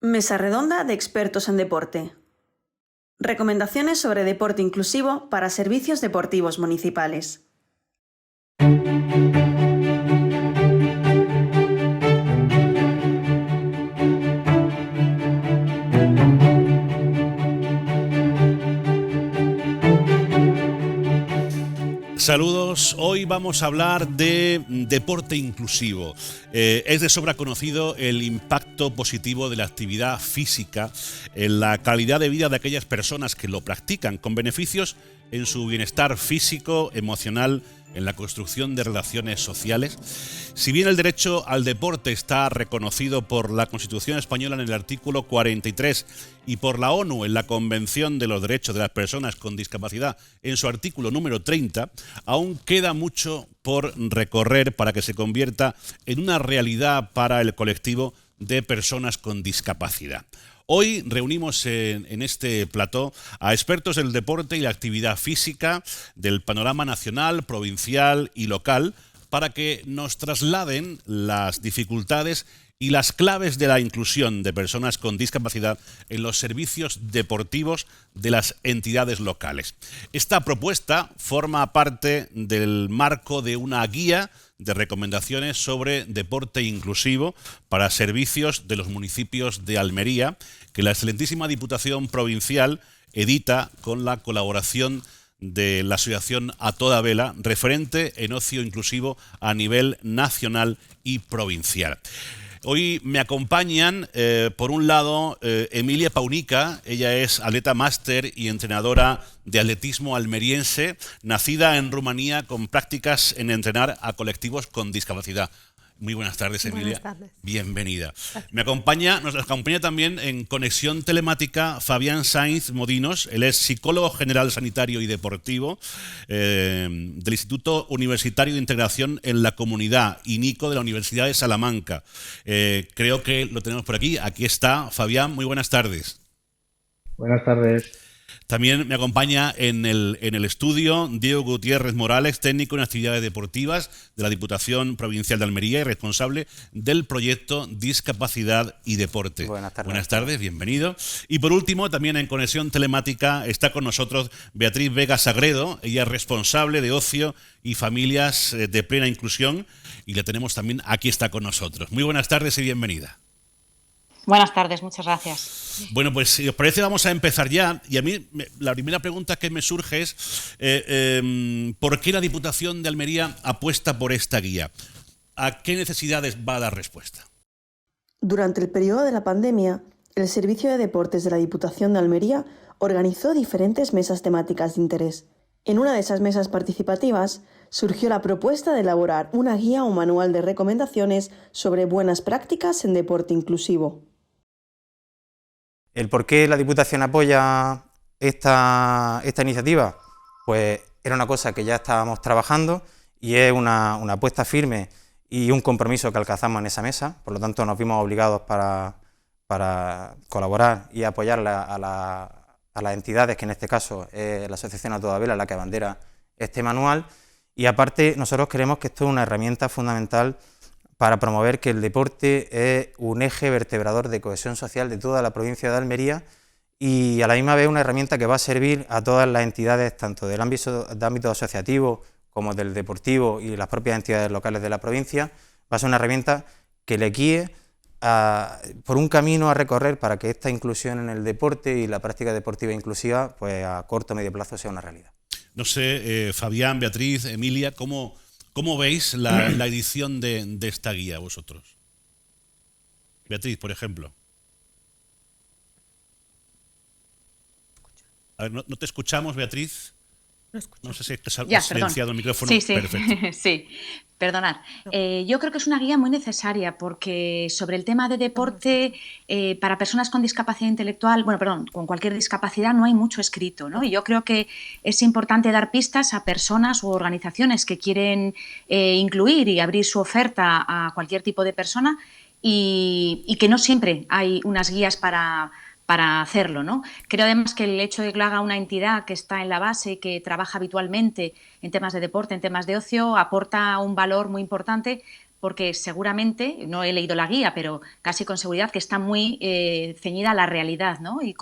Mesa redonda de expertos en deporte. Recomendaciones sobre deporte inclusivo para servicios deportivos municipales. Saludos, hoy vamos a hablar de deporte inclusivo. Es de sobra conocido el impacto positivo de la actividad física en la calidad de vida de aquellas personas que lo practican, con beneficios en su bienestar físico, emocional, en la construcción de relaciones sociales. Si bien el derecho al deporte está reconocido por la Constitución española en el artículo 43 y por la ONU en la Convención de los Derechos de las Personas con Discapacidad en su artículo número 30, aún queda mucho por recorrer para que se convierta en una realidad para el colectivo de personas con discapacidad. Hoy reunimos en este plató a expertos del deporte y la actividad física del panorama nacional, provincial y local para que nos trasladen las dificultades y las claves de la inclusión de personas con discapacidad en los servicios deportivos de las entidades locales. Esta propuesta forma parte del marco de una guía de recomendaciones sobre deporte inclusivo para servicios de los municipios de Almería, que la excelentísima Diputación Provincial edita con la colaboración de la asociación A Toda Vela, referente en ocio inclusivo a nivel nacional y provincial. Hoy me acompañan, por un lado, Emilia Paunica. Ella es atleta máster y entrenadora de atletismo almeriense, nacida en Rumanía con prácticas en entrenar a colectivos con discapacidad. Muy buenas tardes, Emilia. Buenas tardes. Bienvenida. Nos acompaña también en conexión telemática Fabián Sainz Modinos. Él es psicólogo general sanitario y deportivo del Instituto Universitario de Integración en la Comunidad, INICO, de la Universidad de Salamanca. Creo que lo tenemos por aquí. Aquí está Fabián. Muy buenas tardes. Buenas tardes. También me acompaña en el estudio Diego Gutiérrez Morales, técnico en actividades deportivas de la Diputación Provincial de Almería y responsable del proyecto Discapacidad y Deporte. Buenas tardes. Buenas tardes, bienvenido. Y por último, también en conexión telemática está con nosotros Beatriz Vega Sagredo. Ella es responsable de ocio y familias de plena inclusión y la tenemos también, aquí está con nosotros. Muy buenas tardes y bienvenida. Buenas tardes, muchas gracias. Bueno, pues si os parece vamos a empezar ya. Y a mí la primera pregunta que me surge es ¿por qué la Diputación de Almería apuesta por esta guía? ¿A qué necesidades va a dar respuesta? Durante el periodo de la pandemia, el Servicio de Deportes de la Diputación de Almería organizó diferentes mesas temáticas de interés. En una de esas mesas participativas surgió la propuesta de elaborar una guía o manual de recomendaciones sobre buenas prácticas en deporte inclusivo. ¿El por qué la Diputación apoya esta iniciativa? Pues era una cosa que ya estábamos trabajando y es una apuesta firme y un compromiso que alcanzamos en esa mesa, por lo tanto nos vimos obligados para colaborar y apoyar a las entidades, que en este caso es la Asociación A Toda Vela la que abandera este manual, y aparte nosotros creemos que esto es una herramienta fundamental para promover que el deporte es un eje vertebrador de cohesión social de toda la provincia de Almería y a la misma vez una herramienta que va a servir a todas las entidades, tanto del ámbito asociativo como del deportivo y las propias entidades locales de la provincia. Va a ser una herramienta que le guíe por un camino a recorrer para que esta inclusión en el deporte y la práctica deportiva inclusiva pues a corto o medio plazo sea una realidad. No sé, Fabián, Beatriz, Emilia, ¿cómo veis la edición de esta guía vosotros? Beatriz, por ejemplo. A ver, no te escuchamos, Beatriz. No sé si has silenciado el micrófono. Sí. Perfecto. Sí, perdonad. Yo creo que es una guía muy necesaria porque sobre el tema de deporte para personas con discapacidad intelectual, con cualquier discapacidad no hay mucho escrito, ¿no? Y yo creo que es importante dar pistas a personas u organizaciones que quieren incluir y abrir su oferta a cualquier tipo de persona y que no siempre hay unas guías para hacerlo, ¿no? Creo además que el hecho de que lo haga una entidad que está en la base y que trabaja habitualmente en temas de deporte, en temas de ocio, aporta un valor muy importante porque seguramente, no he leído la guía, pero casi con seguridad que está muy ceñida a la realidad, ¿no? Y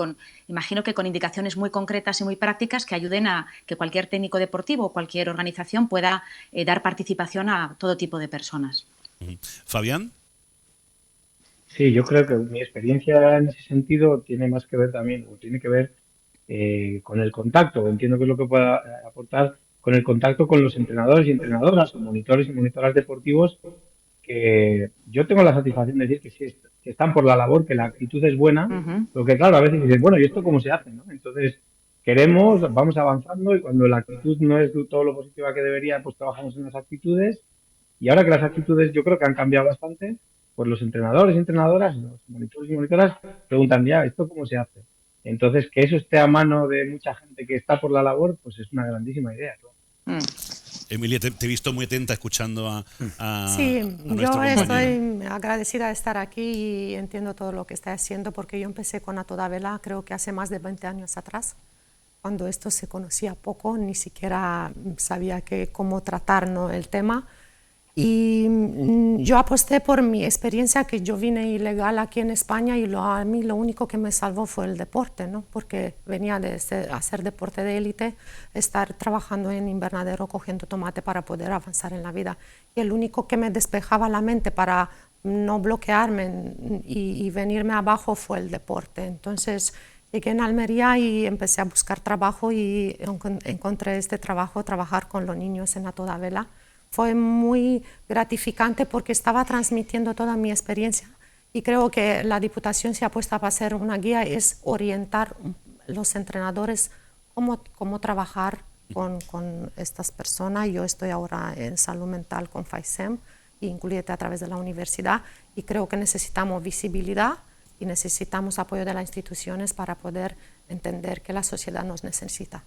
imagino que con indicaciones muy concretas y muy prácticas que ayuden a que cualquier técnico deportivo o cualquier organización pueda dar participación a todo tipo de personas. Fabián. Sí, yo creo que mi experiencia en ese sentido tiene más que ver también, o tiene que ver con el contacto. Entiendo que es lo que pueda aportar con el contacto con los entrenadores y entrenadoras, o monitores y monitoras deportivos, que yo tengo la satisfacción de decir que sí que están por la labor, que la actitud es buena, porque claro, a veces dicen, bueno, ¿y esto cómo se hace? ¿No? Entonces, vamos avanzando y cuando la actitud no es todo lo positiva que debería, pues trabajamos en las actitudes y ahora que las actitudes yo creo que han cambiado bastante, pues los entrenadores y entrenadoras, los monitores y monitoras preguntan ya, ¿esto cómo se hace? Entonces, que eso esté a mano de mucha gente que está por la labor, pues es una grandísima idea, ¿no? Emilia, te he visto muy atenta escuchando Sí, a nuestro yo compañero. estoy agradecida de estar aquí y entiendo todo lo que está haciendo porque yo empecé con A Toda Vela creo que hace más de 20 años atrás, cuando esto se conocía poco, ni siquiera sabía cómo tratar, ¿no?, el tema. Y yo aposté por mi experiencia, que yo vine ilegal aquí en España y a mí lo único que me salvó fue el deporte, ¿no? Porque venía de hacer deporte de élite, estar trabajando en invernadero cogiendo tomate para poder avanzar en la vida. Y el único que me despejaba la mente para no bloquearme y venirme abajo fue el deporte. Entonces llegué en Almería y empecé a buscar trabajo y encontré este trabajo, trabajar con los niños en A Toda Vela. Fue muy gratificante porque estaba transmitiendo toda mi experiencia y creo que la Diputación se ha puesto para hacer una guía, es orientar a los entrenadores cómo trabajar con estas personas. Yo estoy ahora en salud mental con FAISEM, incluyete a través de la universidad, y creo que necesitamos visibilidad y necesitamos apoyo de las instituciones para poder entender que la sociedad nos necesita.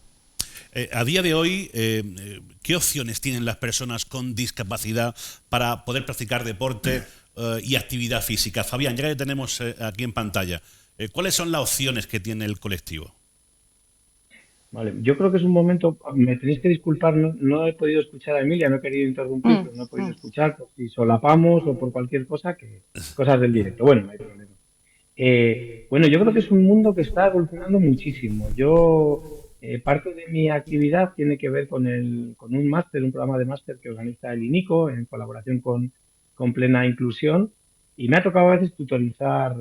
A día de hoy, ¿qué opciones tienen las personas con discapacidad para poder practicar deporte y actividad física? Fabián, ya que tenemos aquí en pantalla, ¿cuáles son las opciones que tiene el colectivo? Vale, yo creo que es un momento, me tenéis que disculpar, no he podido escuchar a Emilia, no he querido interrumpir, pero no he podido escuchar por si solapamos o por cualquier cosa, cosas del directo. Bueno, no hay problema. Bueno, yo creo que es un mundo que está evolucionando muchísimo. Parte de mi actividad tiene que ver con un máster, un programa de máster que organiza el INICO en colaboración con Plena Inclusión, y me ha tocado a veces tutorizar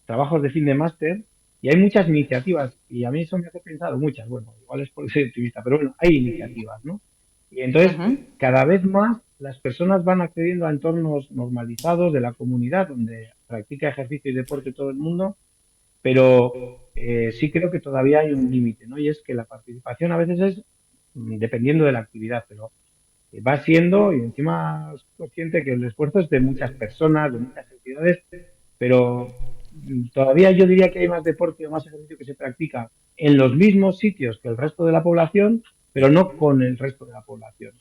trabajos de fin de máster, y hay muchas iniciativas, y a mí eso me hace pensar, muchas, bueno, igual es por ser optimista, pero bueno, hay iniciativas, ¿no? Y entonces, cada vez más las personas van accediendo a entornos normalizados de la comunidad, donde practica ejercicio y deporte todo el mundo, pero sí creo que todavía hay un límite, ¿no? Y es que la participación a veces es dependiendo de la actividad, pero va siendo, y encima es consciente que el esfuerzo es de muchas personas, de muchas entidades, pero todavía yo diría que hay más deporte o más ejercicio que se practica en los mismos sitios que el resto de la población, pero no con el resto de la población.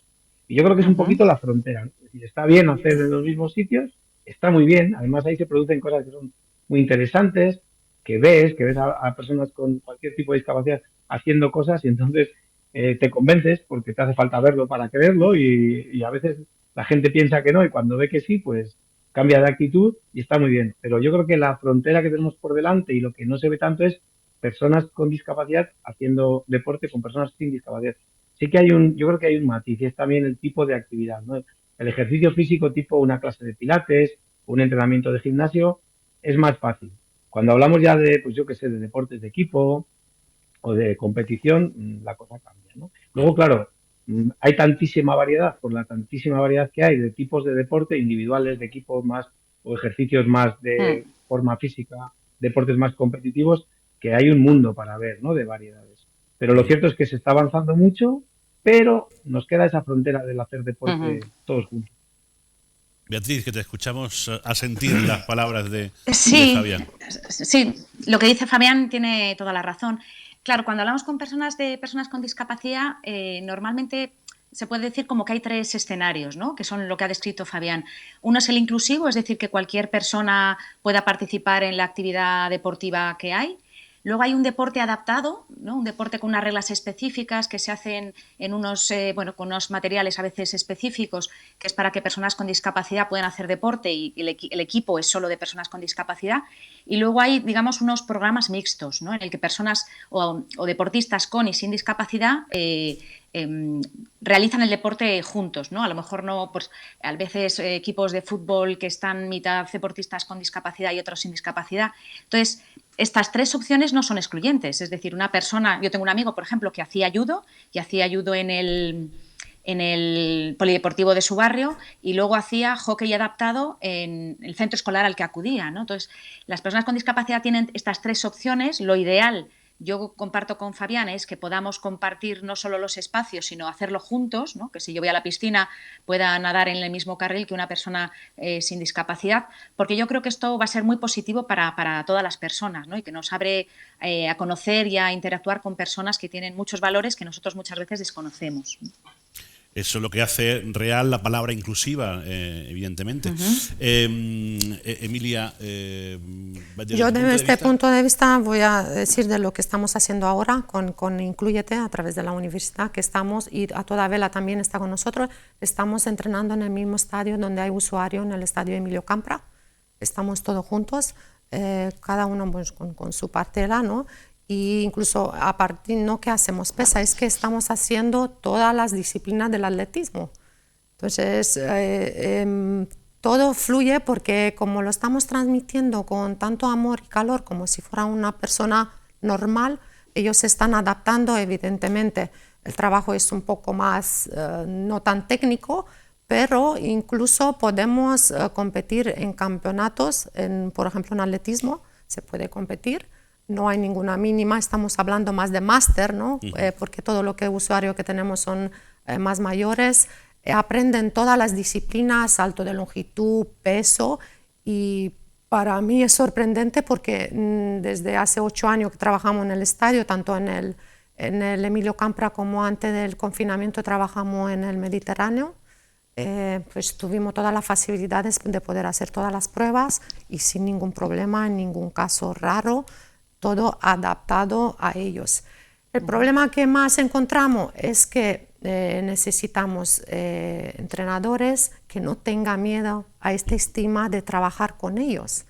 Y yo creo que es un poquito la frontera, ¿no? Es decir, está bien hacer en los mismos sitios, está muy bien, además ahí se producen cosas que son muy interesantes, que ves a personas con cualquier tipo de discapacidad haciendo cosas y entonces te convences porque te hace falta verlo para creerlo y a veces la gente piensa que no y cuando ve que sí, pues cambia de actitud y está muy bien. Pero yo creo que la frontera que tenemos por delante y lo que no se ve tanto es personas con discapacidad haciendo deporte con personas sin discapacidad. Sí que yo creo que hay un matiz y es también el tipo de actividad, ¿no? El ejercicio físico tipo una clase de pilates, un entrenamiento de gimnasio, es más fácil. Cuando hablamos ya de, pues yo qué sé, de deportes de equipo o de competición, la cosa cambia, ¿no? Luego, claro, hay tantísima variedad, por la tantísima variedad que hay de tipos de deporte, individuales, de equipos más, o ejercicios más de forma física, deportes más competitivos, que hay un mundo para ver, ¿no? De variedades. Pero lo cierto es que se está avanzando mucho, pero nos queda esa frontera del hacer deporte todos juntos. Beatriz, que te escuchamos asentir las palabras de Fabián. Sí, lo que dice Fabián tiene toda la razón. Claro, cuando hablamos con personas con discapacidad, normalmente se puede decir como que hay tres escenarios, ¿no? Que son lo que ha descrito Fabián. Uno es el inclusivo, es decir, que cualquier persona pueda participar en la actividad deportiva que hay. Luego hay un deporte adaptado, ¿no? Un deporte con unas reglas específicas que se hacen en unos, con unos materiales a veces específicos, que es para que personas con discapacidad puedan hacer deporte y el equipo es solo de personas con discapacidad. Y luego hay, digamos, unos programas mixtos, ¿no? En el que personas o deportistas con y sin discapacidad realizan el deporte juntos, ¿no? A lo mejor no, pues a veces equipos de fútbol que están mitad deportistas con discapacidad y otros sin discapacidad. Entonces, estas tres opciones no son excluyentes. Es decir, una persona, yo tengo un amigo, por ejemplo, que hacía judo en el polideportivo de su barrio y luego hacía hockey adaptado en el centro escolar al que acudía, ¿no? Entonces, las personas con discapacidad tienen estas tres opciones. Lo ideal, yo comparto con Fabián, es que podamos compartir no solo los espacios, sino hacerlo juntos, ¿no? Que si yo voy a la piscina pueda nadar en el mismo carril que una persona sin discapacidad, porque yo creo que esto va a ser muy positivo para todas las personas, ¿no? Y que nos abre a conocer y a interactuar con personas que tienen muchos valores que nosotros muchas veces desconocemos. Eso es lo que hace real la palabra inclusiva, evidentemente. Emilia, yo desde este punto de vista voy a decir de lo que estamos haciendo ahora con Inclúyete a través de la universidad, que estamos, y a toda vela también está con nosotros, estamos entrenando en el mismo estadio donde hay usuario, en el estadio Emilio Campra, estamos todos juntos, cada uno pues, con su partera, ¿no? Y incluso a partir, no que hacemos pesa, es que estamos haciendo todas las disciplinas del atletismo. Entonces, todo fluye porque como lo estamos transmitiendo con tanto amor y calor, como si fuera una persona normal, ellos se están adaptando, evidentemente. El trabajo es un poco más, no tan técnico, pero incluso podemos competir en campeonatos, por ejemplo, en atletismo se puede competir. No hay ninguna mínima, estamos hablando más de máster, ¿no? Porque todo lo que usuario que tenemos son más mayores, aprenden todas las disciplinas, salto de longitud, peso, y para mí es sorprendente porque desde hace 8 años que trabajamos en el estadio, tanto en el Emilio Campra como antes del confinamiento trabajamos en el Mediterráneo, pues tuvimos todas las facilidades de poder hacer todas las pruebas y sin ningún problema, en ningún caso raro, todo adaptado a ellos. El problema que más encontramos es que necesitamos entrenadores que no tengan miedo a esta estima de trabajar con ellos,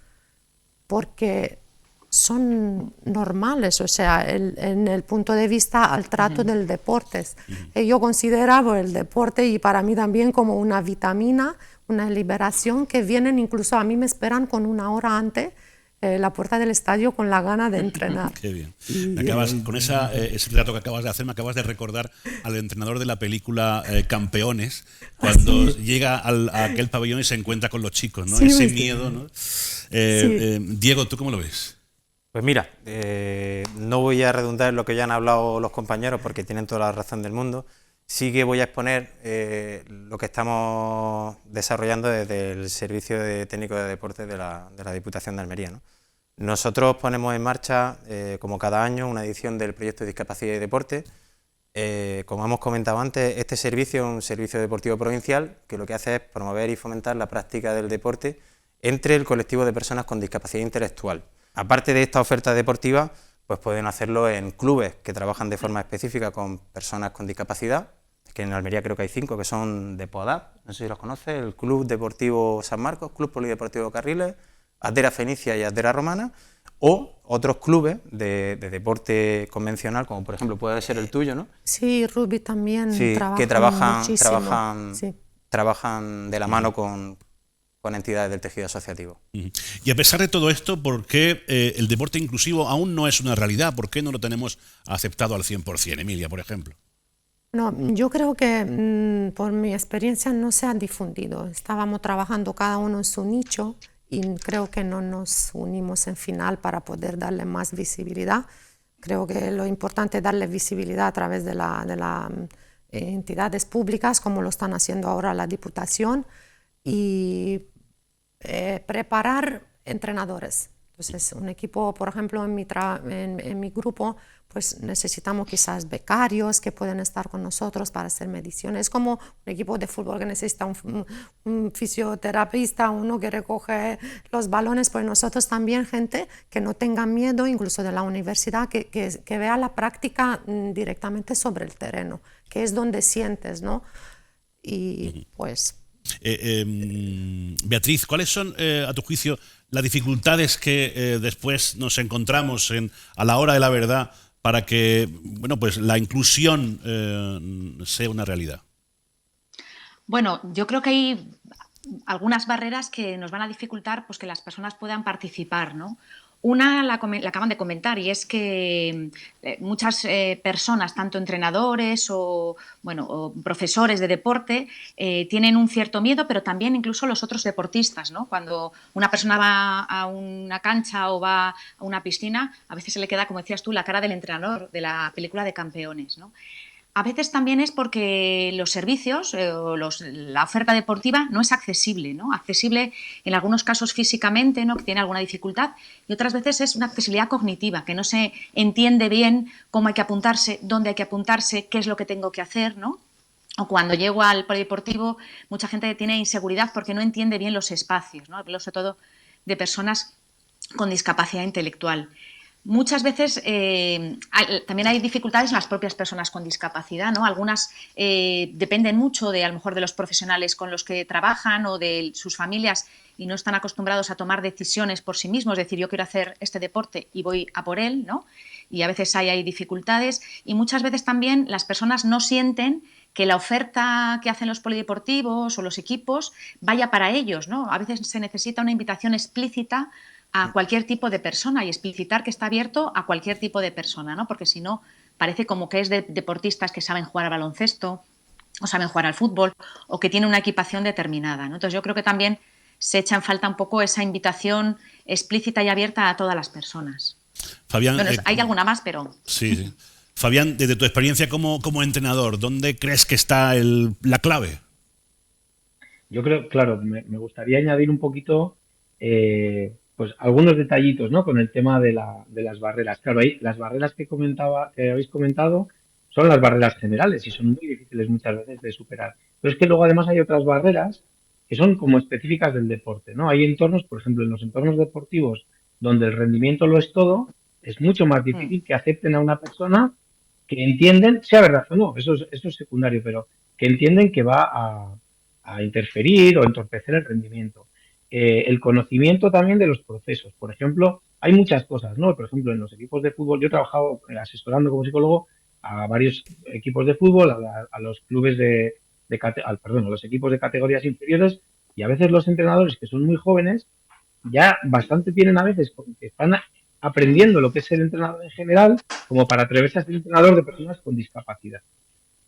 porque son normales, o sea, en el punto de vista al trato del deporte. Yo considero el deporte y para mí también como una vitamina, una liberación que vienen, incluso a mí me esperan con 1 hora antes la puerta del estadio con la gana de entrenar. Qué bien. Con ese relato que acabas de hacer, me acabas de recordar al entrenador de la película Campeones, cuando llega a aquel pabellón y se encuentra con los chicos, ¿no? Ese miedo, ¿no? Diego, ¿tú cómo lo ves? Pues mira, no voy a redundar en lo que ya han hablado los compañeros porque tienen toda la razón del mundo. Sí que voy a exponer lo que estamos desarrollando desde el Servicio Técnico de Deportes de la Diputación de Almería, ¿no? Nosotros ponemos en marcha, como cada año, una edición del proyecto de Discapacidad y Deporte. Como hemos comentado antes, este servicio es un servicio deportivo provincial que lo que hace es promover y fomentar la práctica del deporte entre el colectivo de personas con discapacidad intelectual. Aparte de esta oferta deportiva, pues pueden hacerlo en clubes que trabajan de forma específica con personas con discapacidad, que en Almería creo que hay 5 que son de PODAP, no sé si los conoces, el Club Deportivo San Marcos, Club Polideportivo Carriles, Adera Fenicia y Adera Romana, o otros clubes de deporte convencional, como por ejemplo puede ser el tuyo, ¿no? Sí, Rugby también que trabajan de la mano con entidades del tejido asociativo. Y a pesar de todo esto, ¿por qué el deporte inclusivo aún no es una realidad? ¿Por qué no lo tenemos aceptado al 100%, Emilia, por ejemplo? No, yo creo que por mi experiencia no se ha difundido. Estábamos trabajando cada uno en su nicho y creo que no nos unimos en final para poder darle más visibilidad. Creo que lo importante es darle visibilidad a través de las entidades públicas, como lo están haciendo ahora la Diputación, y preparar entrenadores. Entonces, un equipo, por ejemplo, en mi grupo, pues necesitamos quizás becarios que pueden estar con nosotros para hacer mediciones. Es como un equipo de fútbol que necesita un fisioterapeuta, uno que recoge los balones, pues nosotros también gente que no tenga miedo, incluso de la universidad, que vea la práctica directamente sobre el terreno, que es donde sientes, ¿no? Y pues... Beatriz, ¿cuáles son, a tu juicio, las dificultades que después nos encontramos a la hora de la verdad para que, bueno, pues la inclusión sea una realidad? Bueno, yo creo que hay algunas barreras que nos van a dificultar pues, que las personas puedan participar, ¿no? Una la acaban de comentar y es que muchas personas, tanto entrenadores o profesores de deporte, tienen un cierto miedo, pero también incluso los otros deportistas, ¿no? Cuando una persona va a una cancha o va a una piscina, a veces se le queda, como decías tú, la cara del entrenador de la película de Campeones, ¿no? A veces también es porque los servicios o la oferta deportiva no es accesible, ¿no? Accesible en algunos casos físicamente, ¿no? Que tiene alguna dificultad, y otras veces es una accesibilidad cognitiva, que no se entiende bien cómo hay que apuntarse, dónde hay que apuntarse, qué es lo que tengo que hacer, ¿no? O cuando llego al polideportivo, mucha gente tiene inseguridad porque no entiende bien los espacios, ¿no? Hablo sobre todo de personas con discapacidad intelectual. Muchas veces también hay dificultades en las propias personas con discapacidad, ¿no? Algunas dependen mucho a lo mejor de los profesionales con los que trabajan o de sus familias y no están acostumbrados a tomar decisiones por sí mismos, es decir, yo quiero hacer este deporte y voy a por él, ¿no? Y a veces hay dificultades y muchas veces también las personas no sienten que la oferta que hacen los polideportivos o los equipos vaya para ellos, ¿no? A veces se necesita una invitación explícita a cualquier tipo de persona y explicitar que está abierto a cualquier tipo de persona, ¿no? Porque si no, parece como que es de deportistas que saben jugar al baloncesto o saben jugar al fútbol o que tienen una equipación determinada, ¿no? Entonces yo creo que también se echa en falta un poco esa invitación explícita y abierta a todas las personas. Fabián, Bueno, hay alguna más, pero... Sí. Fabián, desde tu experiencia como entrenador, ¿dónde crees que está la clave? Yo creo, claro, me gustaría añadir un poquito pues algunos detallitos, ¿no? Con el tema de las barreras. Claro, ahí las barreras que habéis comentado son las barreras generales y son muy difíciles muchas veces de superar. Pero es que luego además hay otras barreras que son como específicas del deporte, ¿no? Hay entornos, por ejemplo, en los entornos deportivos donde el rendimiento lo es todo, es mucho más difícil que acepten a una persona que entienden, sea verdad o no, eso es secundario, pero que entienden que va a interferir o entorpecer el rendimiento. El conocimiento también de los procesos. Por ejemplo, hay muchas cosas, ¿no? Por ejemplo, en los equipos de fútbol, yo he trabajado asesorando como psicólogo a varios equipos de fútbol, a los clubes a los equipos de categorías inferiores, y a veces los entrenadores que son muy jóvenes ya bastante tienen a veces, porque están aprendiendo lo que es ser entrenador en general, como para atreverse a ser entrenador de personas con discapacidad.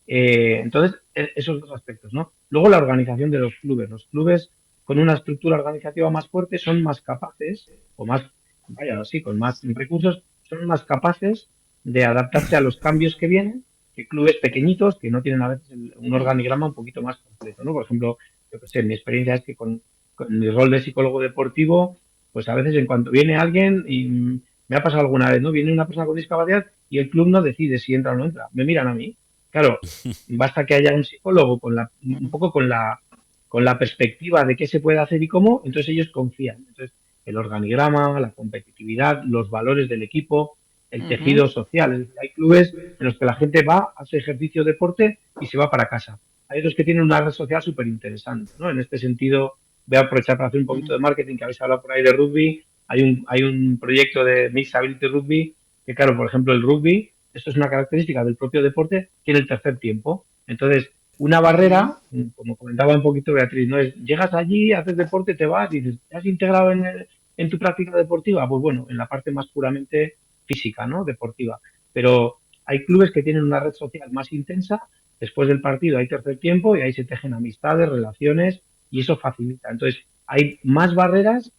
Entonces, esos dos aspectos, ¿no? Luego la organización de los clubes. Los clubes con una estructura organizativa más fuerte son más capaces, o más, vaya, sí, con más recursos, son más capaces de adaptarse a los cambios que vienen que clubes pequeñitos que no tienen a veces un organigrama un poquito más completo, ¿no? Por ejemplo, yo que sé, mi experiencia es que con mi rol de psicólogo deportivo, pues a veces en cuanto viene alguien, y me ha pasado alguna vez, ¿no? Viene una persona con discapacidad y el club no decide si entra o no entra. Me miran a mí. Claro, basta que haya un psicólogo un poco con la perspectiva de qué se puede hacer y cómo, entonces ellos confían. Entonces, el organigrama, la competitividad, los valores del equipo, el tejido social. Es decir, hay clubes en los que la gente va, hace ejercicio, deporte y se va para casa. Hay otros que tienen una red social súper interesante, ¿no? En este sentido, voy a aprovechar para hacer un poquito de marketing, que habéis hablado por ahí de rugby. Hay un proyecto de Mixed Ability Rugby, que claro, por ejemplo, el rugby, esto es una característica del propio deporte, tiene el tercer tiempo. Entonces, una barrera, como comentaba un poquito Beatriz, no es, llegas allí, haces deporte, te vas y dices, ¿te has integrado en tu práctica deportiva? Pues bueno, en la parte más puramente física, ¿no? Deportiva. Pero hay clubes que tienen una red social más intensa, después del partido hay tercer tiempo y ahí se tejen amistades, relaciones y eso facilita. Entonces, hay más barreras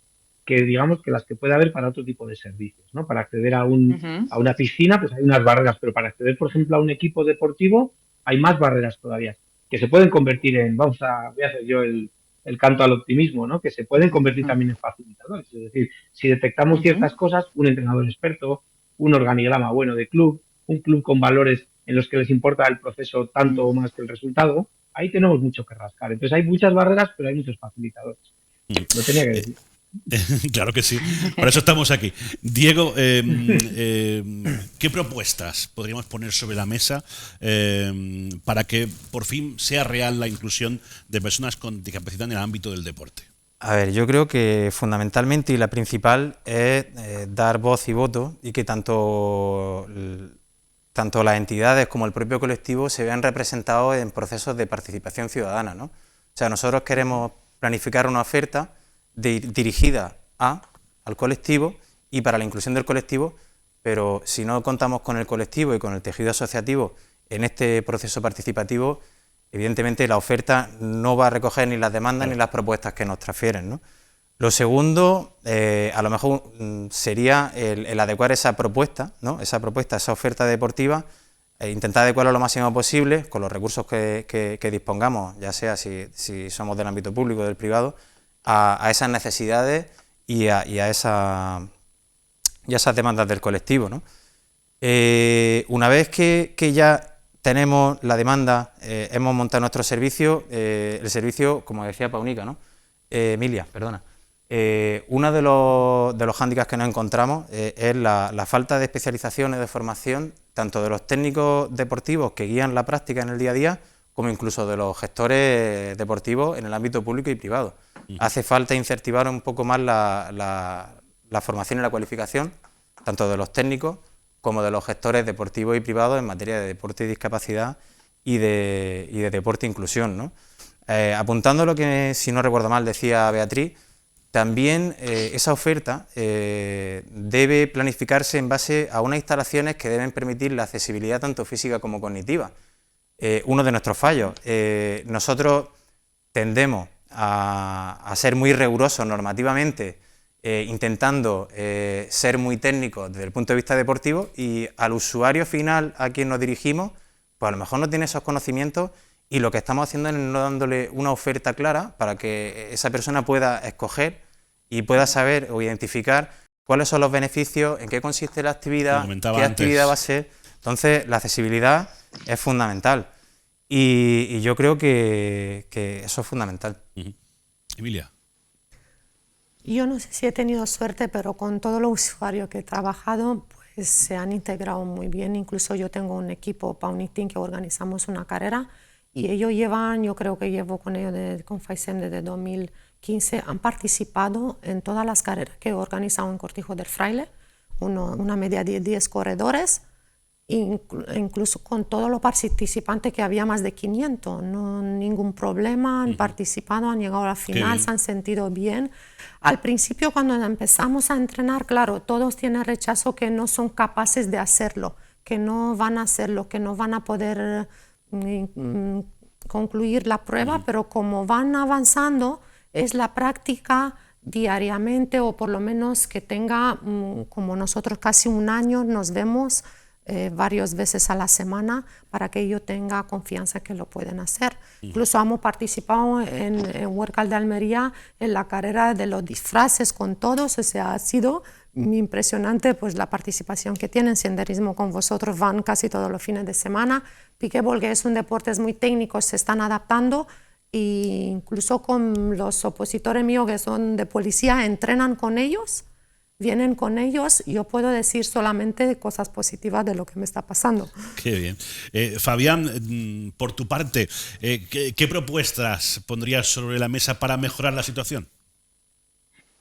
que digamos que las que puede haber para otro tipo de servicios, ¿no? Para acceder a una piscina, pues hay unas barreras, pero para acceder, por ejemplo, a un equipo deportivo hay más barreras todavía, que se pueden convertir voy a hacer yo el el canto al optimismo, ¿no? Que se pueden convertir también en facilitadores. Es decir, si detectamos ciertas cosas, un entrenador experto, un organigrama bueno de club, un club con valores en los que les importa el proceso tanto o más que el resultado, ahí tenemos mucho que rascar. Entonces hay muchas barreras, pero hay muchos facilitadores. Lo tenía que decir. Claro que sí, por eso estamos aquí. Diego, ¿qué propuestas podríamos poner sobre la mesa para que por fin sea real la inclusión de personas con discapacidad en el ámbito del deporte? A ver, yo creo que fundamentalmente y la principal es dar voz y voto y que tanto las entidades como el propio colectivo se vean representados en procesos de participación ciudadana, ¿no? O sea, nosotros queremos planificar una oferta dirigida al colectivo y para la inclusión del colectivo, pero si no contamos con el colectivo y con el tejido asociativo en este proceso participativo, evidentemente la oferta no va a recoger ni las demandas ni las propuestas que nos transfieren, ¿no? Lo segundo, a lo mejor sería el adecuar esa propuesta, ¿no? Esa oferta deportiva, intentar adecuarlo lo máximo posible con los recursos que dispongamos, ya sea si somos del ámbito público o del privado, a esas necesidades y a esas demandas del colectivo, ¿no? Una vez que ya tenemos la demanda, hemos montado nuestro servicio, el servicio, como decía Paunica, ¿no? Emilia, perdona. Uno de los hándicaps que nos encontramos es la falta de especialización y de formación, tanto de los técnicos deportivos que guían la práctica en el día a día, como incluso de los gestores deportivos en el ámbito público y privado. Hace falta incentivar un poco más la formación y la cualificación, tanto de los técnicos como de los gestores deportivos y privados en materia de deporte y discapacidad y de deporte e inclusión, ¿no? Apuntando lo que, si no recuerdo mal, decía Beatriz, también esa oferta debe planificarse en base a unas instalaciones que deben permitir la accesibilidad tanto física como cognitiva. Uno de nuestros fallos, nosotros tendemos a ser muy rigurosos normativamente, intentando ser muy técnicos desde el punto de vista deportivo, y al usuario final a quien nos dirigimos, pues a lo mejor no tiene esos conocimientos, y lo que estamos haciendo es no dándole una oferta clara para que esa persona pueda escoger y pueda saber o identificar cuáles son los beneficios, en qué consiste la actividad, qué actividad va a ser. Entonces, la accesibilidad es fundamental y yo creo que eso es fundamental. Emilia. Yo no sé si he tenido suerte, pero con todos los usuarios que he trabajado, pues se han integrado muy bien. Incluso yo tengo un equipo, Paunitin, que organizamos una carrera y ellos llevan, yo creo que llevo con ellos con FAISEM desde 2015, han participado en todas las carreras que he organizado en Cortijo del Fraile, una media de 10 corredores, incluso con todos los participantes, que había más de 500, no ningún problema, han participado, han llegado a la final, se han sentido bien. Al principio, cuando empezamos a entrenar, claro, todos tienen rechazo, que no son capaces de hacerlo, que no van a hacerlo, que no van a poder concluir la prueba, pero como van avanzando, es la práctica diariamente, o por lo menos que tenga, como nosotros casi un año nos vemos varias veces a la semana, para que ellos tengan confianza que lo pueden hacer. Incluso hemos participado en Huércal de Almería en la carrera de los disfraces con todos, o sea, ha sido impresionante pues la participación que tienen. Senderismo con vosotros van casi todos los fines de semana. Piquebol, que es un deporte muy técnico, se están adaptando, e incluso con los opositores míos que son de policía, entrenan con ellos, vienen con ellos. Yo puedo decir solamente cosas positivas de lo que me está pasando. Qué bien. Fabián, por tu parte, ¿qué propuestas pondrías sobre la mesa para mejorar la situación?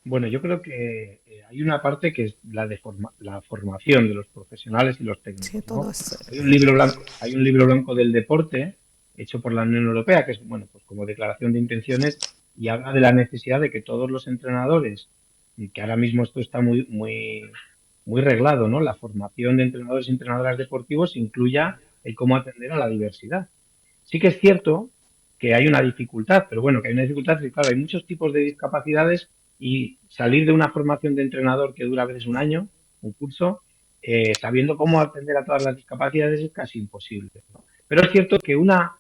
Bueno, yo creo que hay una parte que es la formación de los profesionales y los técnicos, Sí, ¿no? todos. Hay un libro blanco del deporte hecho por la Unión Europea, que es, bueno, pues como declaración de intenciones, y habla de la necesidad de que todos los entrenadores, y que ahora mismo esto está muy reglado, ¿no? La formación de entrenadores y entrenadoras deportivos incluya el cómo atender a la diversidad. Sí que es cierto que hay una dificultad, pero bueno, que hay una dificultad, que claro, hay muchos tipos de discapacidades, y salir de una formación de entrenador que dura a veces un año, un curso, sabiendo cómo atender a todas las discapacidades, es casi imposible, ¿no? Pero es cierto que una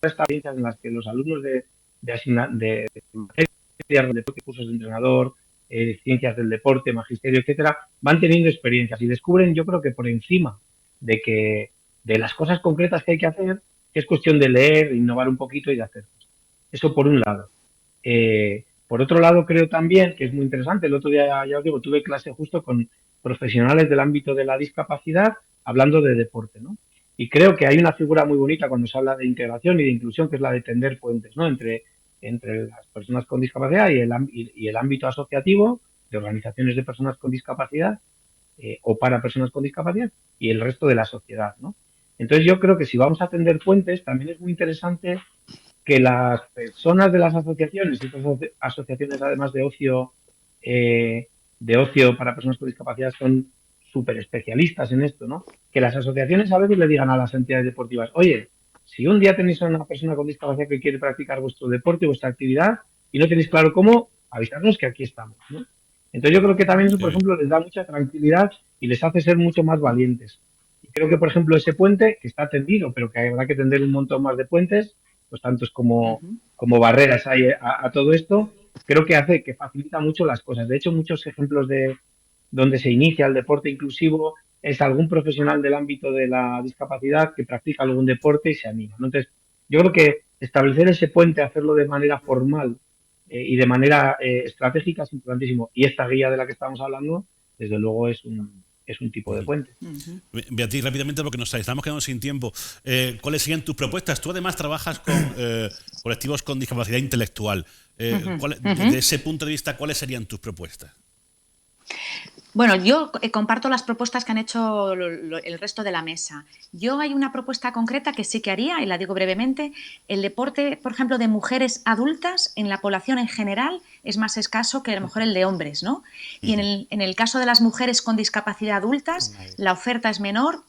experiencias en las que los alumnos de de materias de cursos de entrenador, ciencias del deporte, magisterio, etcétera, van teniendo experiencias y descubren, yo creo que por encima de las cosas concretas que hay que hacer, que es cuestión de leer, de innovar un poquito y de hacer cosas. Eso por un lado. Por otro lado, creo también que es muy interesante. El otro día, ya os digo, tuve clase justo con profesionales del ámbito de la discapacidad hablando de deporte, ¿no? Y creo que hay una figura muy bonita cuando se habla de integración y de inclusión, que es la de tender puentes, ¿no? Entre las personas con discapacidad y el ámbito asociativo de organizaciones de personas con discapacidad o para personas con discapacidad y el resto de la sociedad, ¿no? Entonces yo creo que si vamos a tender puentes, también es muy interesante que las personas de las asociaciones y otras asociaciones además de ocio para personas con discapacidad son súper especialistas en esto, ¿no? Que las asociaciones a veces le digan a las entidades deportivas, oye, si un día tenéis a una persona con discapacidad que quiere practicar vuestro deporte, vuestra actividad, y no tenéis claro cómo, avisarnos que aquí estamos, ¿no? Entonces yo creo que también eso, por ejemplo, les da mucha tranquilidad y les hace ser mucho más valientes. Y creo que, por ejemplo, ese puente, que está tendido, pero que habrá que tender un montón más de puentes, pues tantos como barreras hay a todo esto, creo que hace que facilita mucho las cosas. De hecho, muchos ejemplos de donde se inicia el deporte inclusivo es algún profesional del ámbito de la discapacidad que practica algún deporte y se anima, ¿no? Entonces, yo creo que establecer ese puente, hacerlo de manera formal y de manera estratégica es importantísimo. Y esta guía de la que estamos hablando, desde luego, es un tipo de puente. Beatriz, rápidamente, porque nos estamos quedando sin tiempo. ¿Cuáles serían tus propuestas? Tú además trabajas con colectivos con discapacidad intelectual. Desde ese punto de vista, ¿cuáles serían tus propuestas? Bueno, yo comparto las propuestas que han hecho el resto de la mesa. Yo hay una propuesta concreta que sí que haría, y la digo brevemente. El deporte, por ejemplo, de mujeres adultas en la población en general es más escaso que a lo mejor el de hombres, ¿no? Y en el caso de las mujeres con discapacidad adultas, la oferta es menor.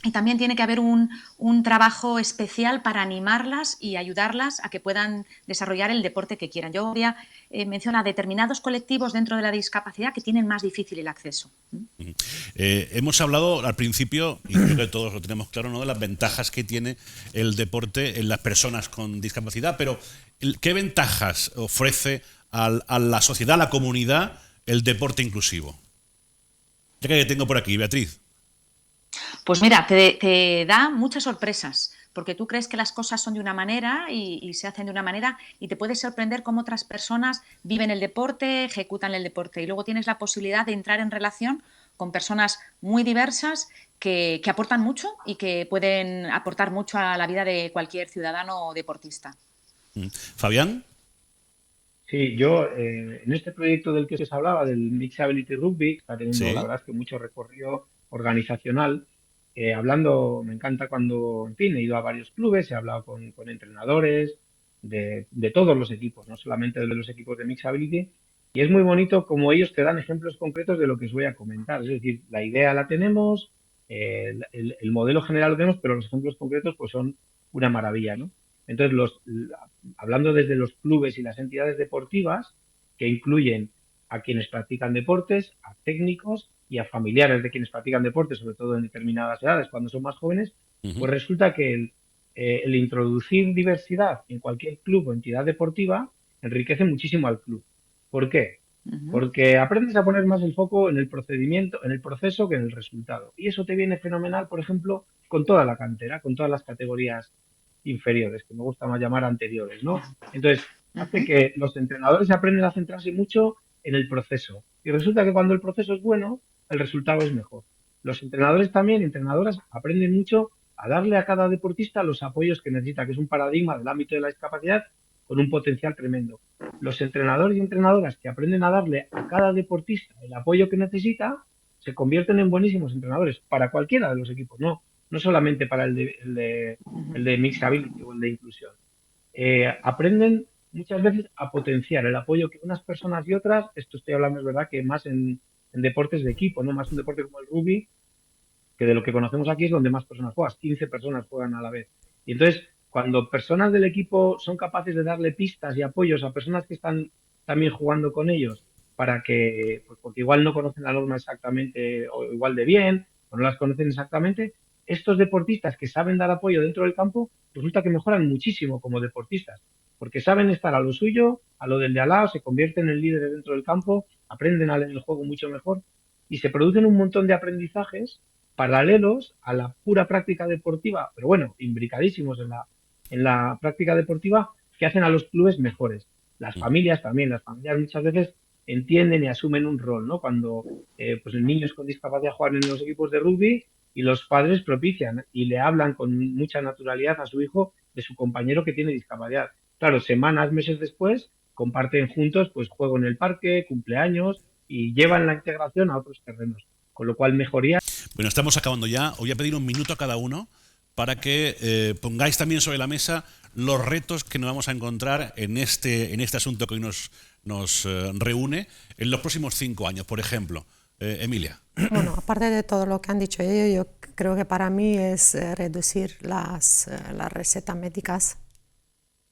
Y también tiene que haber un trabajo especial para animarlas y ayudarlas a que puedan desarrollar el deporte que quieran. Yo habría mencionado determinados colectivos dentro de la discapacidad que tienen más difícil el acceso. Hemos hablado al principio, y creo que todos lo tenemos claro, ¿no?, de las ventajas que tiene el deporte en las personas con discapacidad, pero ¿qué ventajas ofrece a la sociedad, a la comunidad, el deporte inclusivo? Ya que tengo por aquí, Beatriz. Pues mira, te da muchas sorpresas, porque tú crees que las cosas son de una manera y se hacen de una manera y te puedes sorprender cómo otras personas viven el deporte, ejecutan el deporte y luego tienes la posibilidad de entrar en relación con personas muy diversas que aportan mucho y que pueden aportar mucho a la vida de cualquier ciudadano o deportista. Fabián. Sí, yo en este proyecto del que os hablaba, del Mixability Rugby, está teniendo la verdad es que mucho recorrido organizacional. Hablando, me encanta cuando, en fin, he ido a varios clubes, he hablado con entrenadores de todos los equipos, no solamente de los equipos de Mixability, y es muy bonito como ellos te dan ejemplos concretos de lo que os voy a comentar. Es decir, la idea la tenemos, el modelo general lo tenemos, pero los ejemplos concretos pues son una maravilla, ¿no? Entonces, hablando desde los clubes y las entidades deportivas, que incluyen a quienes practican deportes, a técnicos y a familiares de quienes practican deportes, sobre todo en determinadas edades, cuando son más jóvenes, pues resulta que el introducir diversidad en cualquier club o entidad deportiva enriquece muchísimo al club. ¿Por qué? Porque aprendes a poner más el foco en el procedimiento, en el proceso que en el resultado. Y eso te viene fenomenal, por ejemplo, con toda la cantera, con todas las categorías inferiores, que me gusta más llamar anteriores, ¿no? Entonces, hace que los entrenadores aprenden a centrarse mucho en el proceso. Y resulta que cuando el proceso es bueno, el resultado es mejor. Los entrenadores también, entrenadoras, aprenden mucho a darle a cada deportista los apoyos que necesita, que es un paradigma del ámbito de la discapacidad con un potencial tremendo. Los entrenadores y entrenadoras que aprenden a darle a cada deportista el apoyo que necesita, se convierten en buenísimos entrenadores para cualquiera de los equipos, no solamente para el de Mixability o el de inclusión. Aprenden muchas veces a potenciar el apoyo que unas personas y otras, esto estoy hablando es verdad que más en deportes de equipo, no más un deporte como el rugby, que de lo que conocemos aquí es donde más personas juegan, 15 personas juegan a la vez. Y entonces, cuando personas del equipo son capaces de darle pistas y apoyos a personas que están también jugando con ellos, para que, pues porque igual no conocen la norma exactamente o igual de bien, o no las conocen exactamente, estos deportistas que saben dar apoyo dentro del campo, resulta que mejoran muchísimo como deportistas, porque saben estar a lo suyo, a lo del de al lado, se convierten en líderes dentro del campo, aprenden a leer el juego mucho mejor y se producen un montón de aprendizajes paralelos a la pura práctica deportiva, pero bueno, imbricadísimos en la práctica deportiva, que hacen a los clubes mejores. Las familias también, las familias muchas veces entienden y asumen un rol, ¿no? Cuando pues niños con discapacidad juegan en los equipos de rugby y los padres propician y le hablan con mucha naturalidad a su hijo de su compañero que tiene discapacidad. Claro, semanas, meses después, comparten juntos pues juego en el parque, cumpleaños y llevan la integración a otros terrenos. Con lo cual, mejoría. Bueno, estamos acabando ya. Os voy a pedir un minuto a cada uno para que pongáis también sobre la mesa los retos que nos vamos a encontrar en este asunto que hoy nos reúne en los próximos 5 años. Por ejemplo, Emilia. Bueno, aparte de todo lo que han dicho ellos, yo creo que para mí es reducir las recetas médicas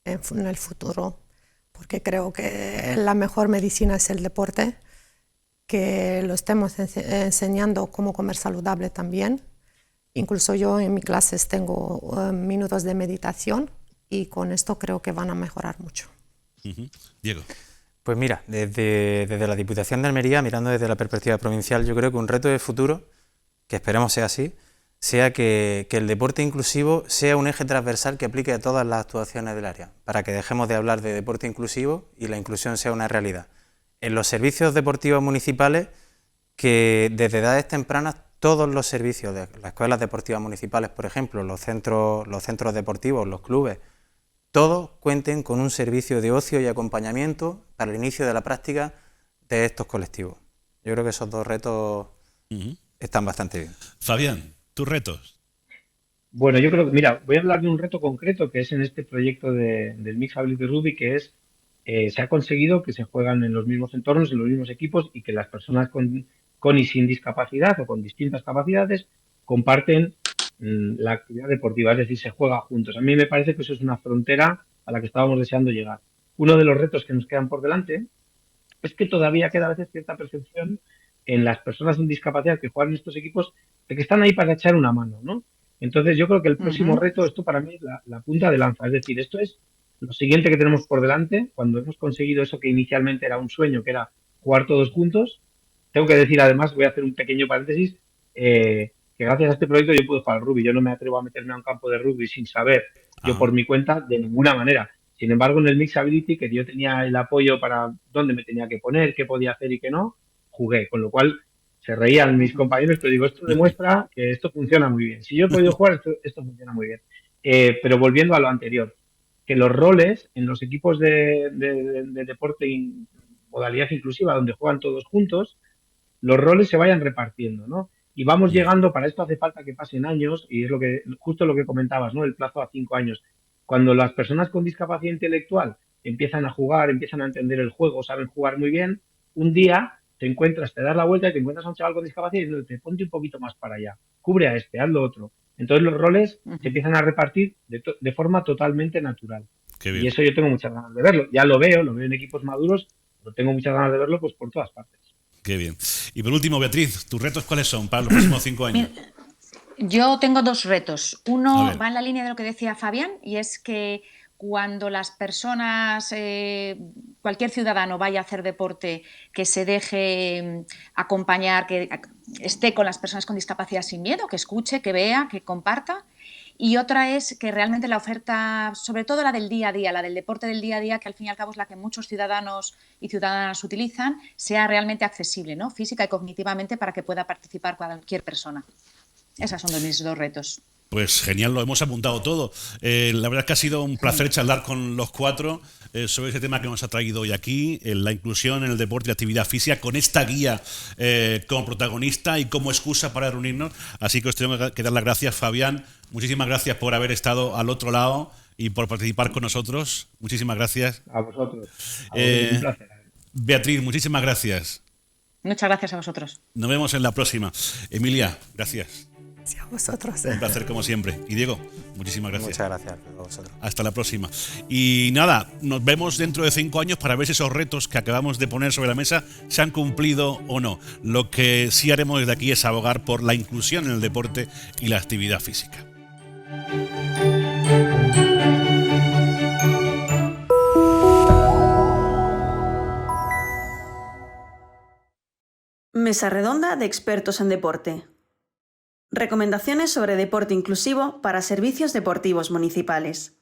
en el futuro, porque creo que la mejor medicina es el deporte, que lo estemos enseñando cómo comer saludable también. Incluso yo en mis clases tengo minutos de meditación y con esto creo que van a mejorar mucho. Diego. Pues mira, desde la Diputación de Almería, mirando desde la perspectiva provincial, yo creo que un reto de futuro, que esperemos sea así, sea que el deporte inclusivo sea un eje transversal que aplique a todas las actuaciones del área, para que dejemos de hablar de deporte inclusivo y la inclusión sea una realidad. En los servicios deportivos municipales, que desde edades tempranas todos los servicios de las escuelas deportivas municipales, por ejemplo, los centros deportivos, los clubes, todos cuenten con un servicio de ocio y acompañamiento para el inicio de la práctica de estos colectivos. Yo creo que esos dos retos están bastante bien. Fabián, tus retos. Bueno, yo creo que, mira, voy a hablar de un reto concreto que es en este proyecto del Mixed Ability Rugby, que es, se ha conseguido que se juegan en los mismos entornos, en los mismos equipos y que las personas con y sin discapacidad o con distintas capacidades comparten la actividad deportiva, es decir, se juega juntos. A mí me parece que eso es una frontera a la que estábamos deseando llegar. Uno de los retos que nos quedan por delante es que todavía queda a veces cierta percepción en las personas sin discapacidad que juegan en estos equipos de que están ahí para echar una mano, ¿no? Entonces yo creo que el próximo reto, esto para mí es la punta de lanza, es decir, esto es lo siguiente que tenemos por delante, cuando hemos conseguido eso que inicialmente era un sueño, que era jugar todos juntos. Tengo que decir además, voy a hacer un pequeño paréntesis, que gracias a este proyecto yo puedo jugar al rugby. Yo no me atrevo a meterme a un campo de rugby sin saber, yo por mi cuenta, de ninguna manera. Sin embargo, en el Mixed Ability, que yo tenía el apoyo para dónde me tenía que poner, qué podía hacer y qué no, jugué. Con lo cual, se reían mis compañeros, pero digo, esto demuestra que esto funciona muy bien. Si yo he podido jugar, esto funciona muy bien. Pero volviendo a lo anterior, que los roles en los equipos de deporte en modalidad inclusiva, donde juegan todos juntos, los roles se vayan repartiendo, ¿no? Y vamos llegando, para esto hace falta que pasen años, y es justo lo que comentabas, ¿no? El plazo a 5 años. Cuando las personas con discapacidad intelectual empiezan a jugar, empiezan a entender el juego, saben jugar muy bien, un día te das la vuelta y te encuentras a un chaval con discapacidad y te ponte un poquito más para allá, cubre a este, haz lo otro. Entonces los roles se empiezan a repartir de forma totalmente natural. Y eso yo tengo muchas ganas de verlo. Ya lo veo en equipos maduros, pero tengo muchas ganas de verlo pues por todas partes. Qué bien. Y por último, Beatriz, ¿tus retos cuáles son para los próximos 5 años? Yo tengo 2 retos. Uno va en la línea de lo que decía Fabián, y es que cuando las personas, cualquier ciudadano vaya a hacer deporte, que se deje acompañar, que esté con las personas con discapacidad sin miedo, que escuche, que vea, que comparta. Y otra es que realmente la oferta, sobre todo la del día a día, la del deporte del día a día, que al fin y al cabo es la que muchos ciudadanos y ciudadanas utilizan, sea realmente accesible, ¿no? Física y cognitivamente, para que pueda participar cualquier persona. Esos son mis 2 retos. Pues genial, lo hemos apuntado todo. La verdad es que ha sido un placer charlar con los 4 sobre ese tema que nos ha traído hoy aquí, la inclusión en el deporte y la actividad física, con esta guía como protagonista y como excusa para reunirnos. Un tengo que dar las gracias, Fabián. Muchísimas gracias por haber estado al otro lado y por participar con nosotros. Muchísimas gracias. A vosotros. Un placer. Beatriz, muchísimas gracias. Muchas gracias a vosotros. Nos vemos en la próxima. Emilia, gracias. Gracias a vosotros. Un placer como siempre. Y Diego, muchísimas gracias. Muchas gracias a vosotros. Hasta la próxima. Y nada, nos vemos dentro de 5 años para ver si esos retos que acabamos de poner sobre la mesa se han cumplido o no. Lo que sí haremos desde aquí es abogar por la inclusión en el deporte y la actividad física. Mesa redonda de expertos en deporte. Recomendaciones sobre deporte inclusivo para servicios deportivos municipales.